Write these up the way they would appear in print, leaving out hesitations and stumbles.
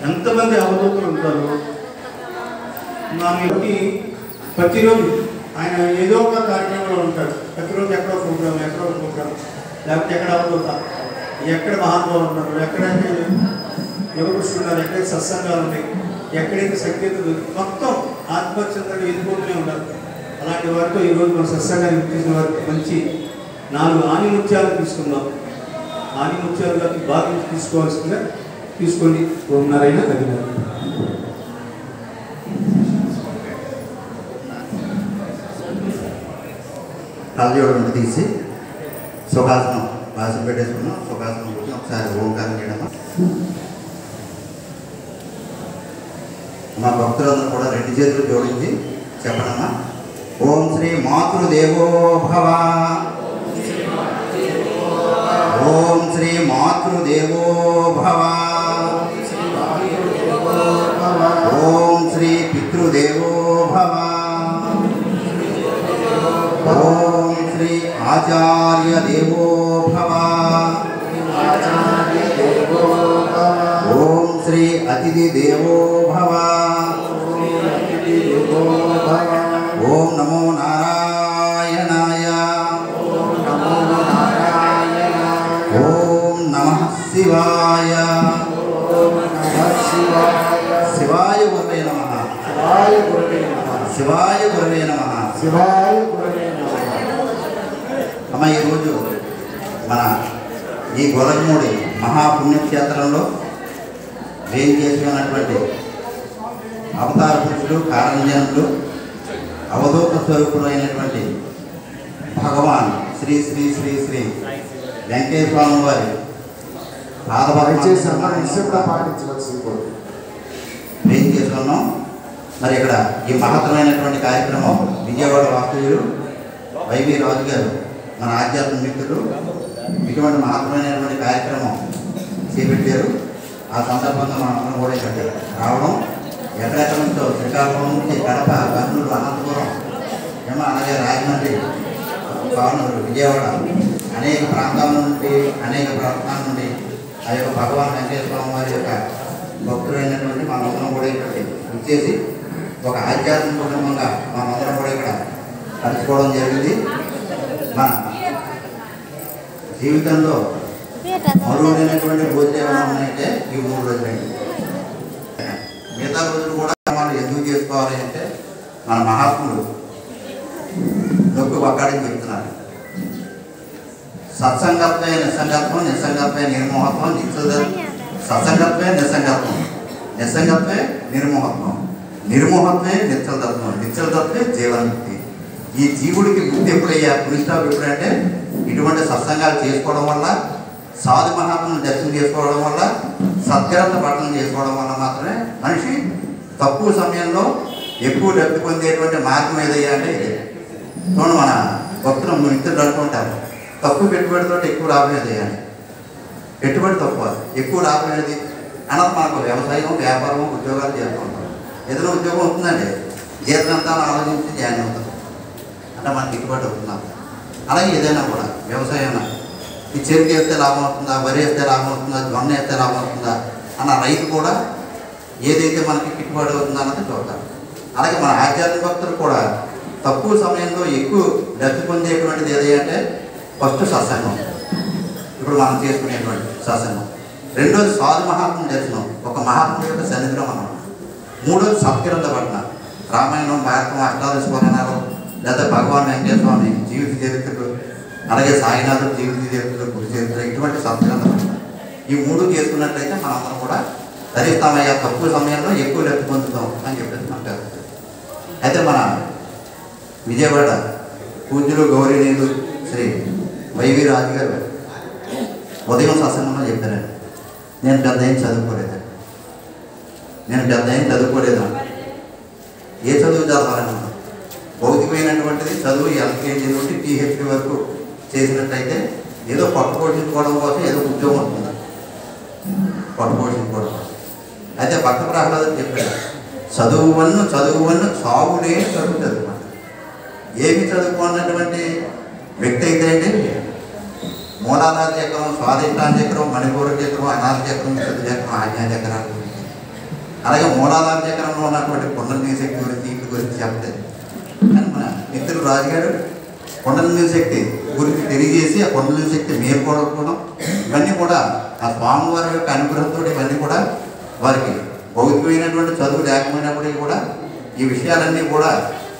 ఎంతమంది అవధూతలు ఉంటారు మనకి ప్రతిరోజు ఆయన ఏదో ఒక కార్యక్రమంలో ఉంటాడు. ప్రతిరోజు ఎక్కడో ప్రోగ్రాం లేకపోతే ఎక్కడ అవధూత, ఎక్కడ మహాత్మాలు ఉన్నారు, ఎక్కడైతే యువకృష్ణులు ఉన్నారు, ఎక్కడైతే సత్సంగాలు ఉన్నాయి, ఎక్కడైతే సంకేతాలు మొత్తం ఆత్మచంద్రులు ఎదుర్కొంటూనే ఉన్నారు. అలాంటి వారితో ఈరోజు మన సత్సంగానికి తీసిన వారికి మంచి 4 ఆణిముత్యాలు తీసుకుందాం. ఆణిముత్యాలుగా భాగం తీసుకోవాల్సిందిగా తీసుకొని ఉన్నారైనా తగినారు. రాజయోగం తీసి సుఖాసనం వాసన పెట్టేసుకున్నాం. సుఖాసనం కూర్చొని ఒకసారి ఓంకారం చేయడమా. మా భక్తులందరూ కూడా 2 చేతులు జోడించి చెప్పడమా. ఓం శ్రీ మాతృదేవో భవ. ఓం శ్రీ మాతృదేవో భవ. ఓం శ్రీ పితృదేవో భవ. ఓం శ్రీ ఆచార్య దేవో భవ. ఓం శ్రీ అతిథి దేవో భవ. ఓం నమో నారాయణాయ. ఓం నమః శివాయ. శివాయ గురవే నమః. శివాయ గురవే నమః. అమ్మ, ఈరోజు మన ఈ గొలగమూడి మహాపుణ్యక్షేత్రంలో వేం చేసి ఉన్నటువంటి అవతార పురుషులు, కారణజనులు, అవధూత స్వరూపుడు అయినటువంటి భగవాన్ శ్రీ శ్రీ శ్రీ శ్రీ వెంకటేశ్వర స్వామి వారి వేం చేసుకున్నాం. మరి ఇక్కడ ఈ మహత్తరమైనటువంటి కార్యక్రమం విజయవాడ వాస్తవ్యులు వైవి రాజు గారు, మన ఆధ్యాత్మిక మిత్రులు, ఇటువంటి మహత్తరమైనటువంటి కార్యక్రమం చేపట్టారు. ఆ సందర్భంగా మనం కూడా ఇక్కడ రావడం, ఎక్కడెక్కడ నుంచో శ్రీకాకుళం నుంచి కడప, కర్నూలు, అనంతపురం, అలాగే రాజమండ్రి, కావనూరు, విజయవాడ, అనేక ప్రాంతాల నుండి, అనేక ప్రాంతాల నుండి ఆ యొక్క భగవాన్ వెంకటేశ్వర స్వామి వారి యొక్క భక్తులైనటువంటి మనందరం కూడా ఇక్కడ ఇచ్చేసి ఒక ఆధ్యాత్మిక కుటుంబంగా మనందరం కూడా ఇక్కడ కలుసుకోవడం జరిగింది. మన జీవితంలో మరువైనటువంటి రోజులు ఏమైనా ఉన్నాయంటే ఈ 3 రోజులండి. మిగతా రోజులు కూడా మనం ఎందుకు చేసుకోవాలి అంటే మన మహాత్ములు నొక్కు పక్కాడని చెప్తున్నారు. సత్సంగత్వే నిస్సంగత్వం, నిస్సంగత్వే నిర్మోహత్వం, సత్సంగత్వే నిస్సంగత్వం, నిస్సంగత్వే నిర్మోహత్వం, నిర్మోహత్వే నిశ్చలతత్వం, నిశ్చలతత్వే జీవన్ముక్తి. ఈ జీవుడికి ముక్తి ఎప్పుడయ్యా, పునిష్టాపు ఎప్పుడంటే ఇటువంటి సత్సంగాలు చేసుకోవడం వల్ల, సాధు మహాత్ములను దర్శనం చేసుకోవడం వల్ల, సత్గ్రంథ పఠనం చేసుకోవడం వల్ల మాత్రమే మనిషి తక్కువ సమయంలో ఎక్కువ లబ్ధి పొందేటువంటి మార్గం ఏదయ్యా అంటే ఇదే. చూడండి, మన భక్తులు మిత్రులు అనుకుంటారు తక్కువ పెట్టుబడితో ఎక్కువ లాభం ఏదయ్యా అని. పెట్టుబడి తక్కువ, ఎక్కువ లాభం ఏది అన్నది మనకు వ్యవసాయం, వ్యాపారం, ఉద్యోగాలు చేసుకుంటాం. ఏదైనా ఉద్యోగం అవుతుందండి, జీతం అంతా ఆలోచించి జాయిన్ అవుతుంది అంటే మనకి గిట్టుబాటు అవుతున్నాం. అలాగే ఏదైనా కూడా వ్యవసాయం, ఈ చెరుకు వేస్తే లాభం అవుతుందా, వరి వేస్తే లాభం అవుతుందా, జొన్న వేస్తే లాభం అవుతుందా అన్న రైతు కూడా ఏదైతే మనకి గిట్టుబాటు అవుతుందా అన్నది చూద్దాం. అలాగే మన ఆధ్యాత్మిక భక్తులు కూడా తక్కువ సమయంలో ఎక్కువ లబ్ధి పొందేటువంటిది ఏదంటే ఫస్ట్ సత్సంగం, ఇప్పుడు మనం చేసుకునేటువంటి సత్సంగం. రెండోది సాధు మహాత్ముని దర్శనం, ఒక మహాత్ముడి యొక్క సన్నిధిలో మనం. మూడోది సత్గ్రంథ పఠనం, రామాయణం, భారతం, అష్టాదశ పురాణాలు, లేదా భగవాన్ వెంకటేశ్వర స్వామి జీవిత చరిత్రలు, అలాగే సాయినాథుడు జీవిత చరిత్రలు, గురు చరిత్ర, ఇటువంటి సత్గ్రంథ పఠనం. ఈ 3 చేసుకున్నట్లయితే మనందరం కూడా ధరిస్తామయ్యా, తక్కువ సమయంలో ఎక్కువ లబ్ధి పొందుతాం అని చెప్పేసి మనకు తెలుస్తుంది. అయితే మన విజయవాడ పూజ్యులు గౌరీనీయులు శ్రీ వైవి రాజు గారు ఉదయం సత్సంగంలో చెప్పారండి, నేను పెద్ద ఏం చదువుకోలేదండి, ఏ చదువు చదవాలన్నా భౌతికమైనటువంటిది చదువు ఎల్కేజీ నుండి PhD వరకు చేసినట్లయితే ఏదో పట్టు పోషించుకోవడం కోసం ఏదో ఉద్యోగం వస్తుంది, పట్టు పోషించుకోవడం కోసం. అయితే భక్త ప్రహ్లాదు చెప్పాడు, చదువువన్ను చావులే చదువుతుంది. ఏమి చదువుకున్నటువంటి వ్యక్తి అయితే అంటే మూలాధార చక్రం, స్వాధిష్టాన చక్రం, మణిపూర చక్రం, అనాథ చక్రం, శుద్ధ చక్రం, ఆజ్ఞా చక్రాల గురించి, అలాగే మూలాధార చక్రంలో ఉన్నటువంటి కుండలిని శక్తి గురించి వీటి గురించి చెప్తారు. కానీ మన మిత్రుడు రాజుగారు కుండలిని శక్తి గురించి తెలియజేసి ఆ కుండలిని శక్తి మేల్కొనడం ఇవన్నీ కూడా ఆ స్వామివారి యొక్క అనుగ్రహంతో ఇవన్నీ కూడా వారికి భౌతికమైనటువంటి చదువు లేకపోయినప్పటికీ కూడా ఈ విషయాలన్నీ కూడా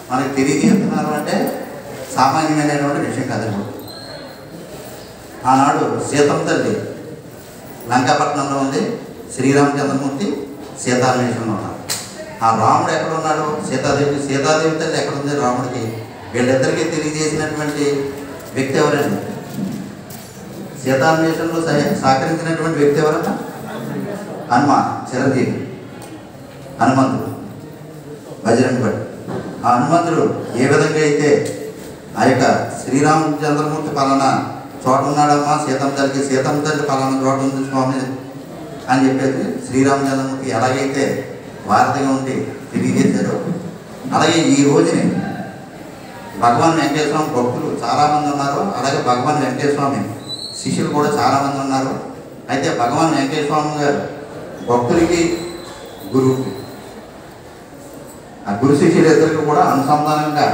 మనకి తెలియజేస్తున్నారు అంటే సామాన్యమైనటువంటి విషయం కాదండి. ఆనాడు సీతమ్మ తల్లి లంకాపట్నంలో ఉంది, శ్రీరామచంద్రమూర్తి సీతాన్వేషణలో ఉన్నారు. ఆ రాముడు ఎక్కడ ఉన్నాడు, సీతాదేవి తల్లి ఎక్కడుంది రాముడికి, వీళ్ళిద్దరికీ తెలియజేసినటువంటి వ్యక్తి ఎవరండి? సీతాన్వేషణలో సహకరించినటువంటి వ్యక్తి ఎవరన్నా? చిరంజీవి హనుమంతుడు, బజరంగ బలి. ఆ హనుమంతుడు ఏ విధంగా అయితే ఆ యొక్క శ్రీరామచంద్రమూర్తి పలానా చోట ఉన్నాడమ్మా, సీతమ్మ తల్లి పలానా చోట ఉంది స్వామి అని చెప్పేసి శ్రీరామచంద్రమూర్తి ఎలాగైతే వారధిగా ఉండి తెలియజేశారో, అలాగే ఈ రోజుని భగవాన్ వెంకటేశ్వర స్వామి భక్తులు చాలామంది ఉన్నారు. అలాగే భగవాన్ వెంకటేశ్వర స్వామి శిష్యులు కూడా చాలామంది ఉన్నారు. అయితే భగవాన్ వెంకటేశ్వర స్వామి గారు భక్తులకి గురువుకి ఆ గురు శిష్యులిద్దరికి కూడా అనుసంధానంగా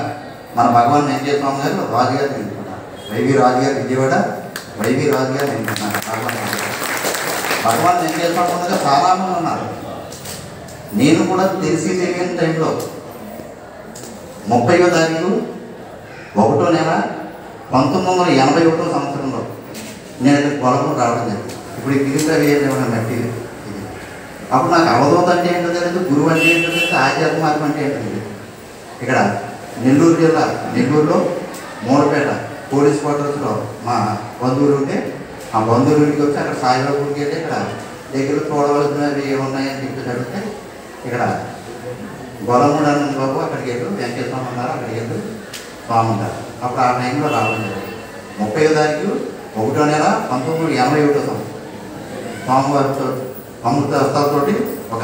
మన భగవాన్ వెంకటేశ్వర స్వామి గారు రాజుగారు నిలుపుకున్నారు. వైవి రాజుగారు విజయవాడ, వైవి రాజుగారు నిలుపుకున్నారు. భగవాన్ వెంకటేశ్వర స్వామి దగ్గర చాలామంది ఉన్నారు. నేను కూడా తెలియని టైంలో 30వ తారీఖు 1వ నెల 1981 సంవత్సరంలో నేను ఇక్కడ పొలంలో రావడం జరిగింది. ఇప్పుడు ఈ గిరికవి ఏమైనా మట్టి ఇది. అప్పుడు నాకు అవధూత అంటే ఏంటో తెలియదు, గురువు అంటే ఏంటో తెలియదు, ఆచార్య మార్గం అంటే ఏంటో తెలియదు. ఇక్కడ నెల్లూరు జిల్లా, నెల్లూరులో మూలపేట పోలీస్ క్వార్టర్స్లో మా బంధువులు ఉంటే ఆ బంధువులకి వచ్చి అక్కడ సాయిబాబా గుడికి వెళ్ళి ఇక్కడ దగ్గర చూడవలసినవి ఏమున్నాయని చెప్పి అడిగితే ఇక్కడ గొలమూడు అన్న బాబు అక్కడికి వెళ్ళు, వెంకటేశ్వర ఉన్నారు అక్కడికి వెళ్ళు స్వామి ఉంటారు. అప్పుడు ఆ టైంలో రావడం జరిగింది. 30వ తారీఖు 1వ నెల 1981 సంవత్సరం స్వామివారితో అమృత హస్తాలతోటి ఒక